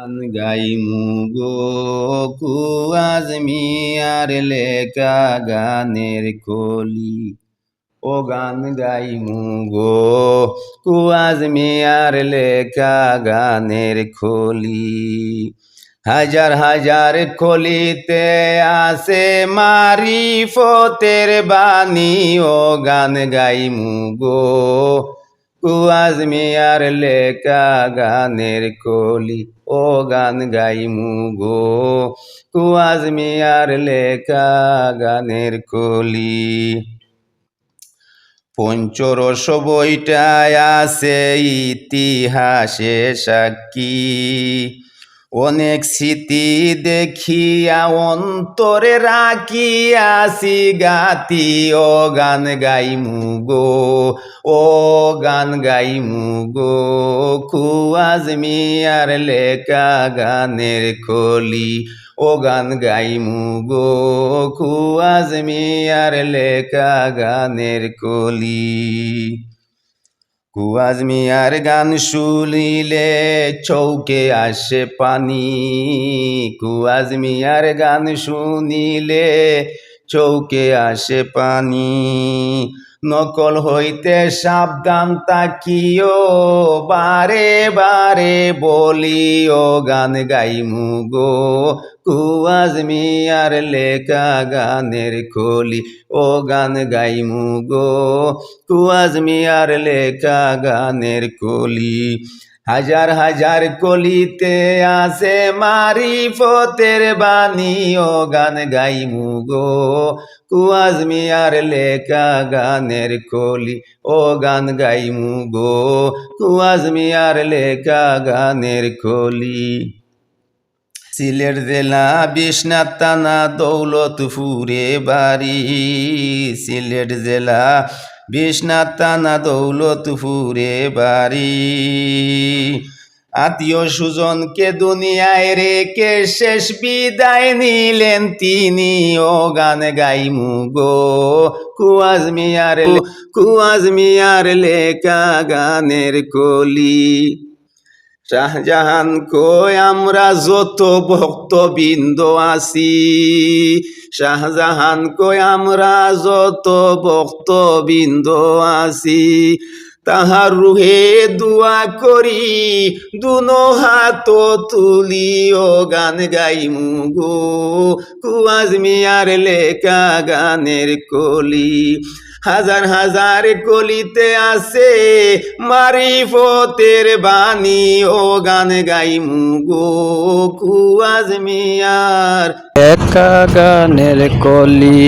গান গাইমু গো কুয়াজ মিয়ার লেখা গানের কলি। ও গান গাইমু গো কুয়াজ মিয়ার লেখা গানের কলি। হাজার হাজার কলিতে আসে মারিফতের বাণী। ও গান গাইমু গো কুয়াজ মিয়ার লেখা গানের কলি। ও গান গাইমু গো কুয়াজ মিয়ার লেখা গানের কলি। পঞ্চরস বইটায় আছে ইতিহাসে সাক্ষী। অনেক স্মৃতি দেখিয়া অন্তরে রাখিয়াছি গাতি। ও গান গাইমু গো ও গান গাইমু গো কুয়াজ মিয়ার লেখা গানের কলি। ও গান গাইমু গো কুয়াজ মিয়ার লেখা গানের কলি। কুয়াজ মিয়ার গান শুনিলে চৌকে আসে পানি। কুয়াজ মিয়ার গান শুনিলে চৌকে আসে পানি। নকল হইতে সাবধান তাকিও বারে বারে বলি। ও গান গাইমু গো কুয়াজ মিয়ার লেখা গানের কলি। ও গান গাইমু গো কুয়াজ মিয়ার লেখা গানের কলি। হাজার হাজার কলিতে আছে মারিফতের বাণী। ও গান গাইমু গো কুয়াজ মিয়ার লেখা গানের কলি। ও গান গাইমু গো কুয়াজ মিয়ার লেখা গানের কলি। সিলেট জেলা বিশ্বনাথ থানা দৌলতপুরে বাড়ি। সিলেট জেলা বিশ্বনাথ থানা দৌলতপুরে বাড়ি। আত্মীয় সুজনকে দুনিয়ায় রেখে শেষ বিদায় নিলেন তিনি। ও গান গাইমু গো কুয়াজ মিয়ার লেখা গানের কলি। শাহজাহান কই আমরা যত ভক্তবৃন্দ আছি। শাহজাহান কই আমরা যত ভক্তবৃন্দ আছি। তাহার রুহে দোয়া করি দুনো হাত তুলি। ও গান গাইমু গো কুয়াজ মিয়ার লেখা গানের কলি। হাজার হাজার কলিতে আছে মারিফতের বাণী। ও গান গাইমু গো কুয়াজ মিয়ার লেখা গানের কলি।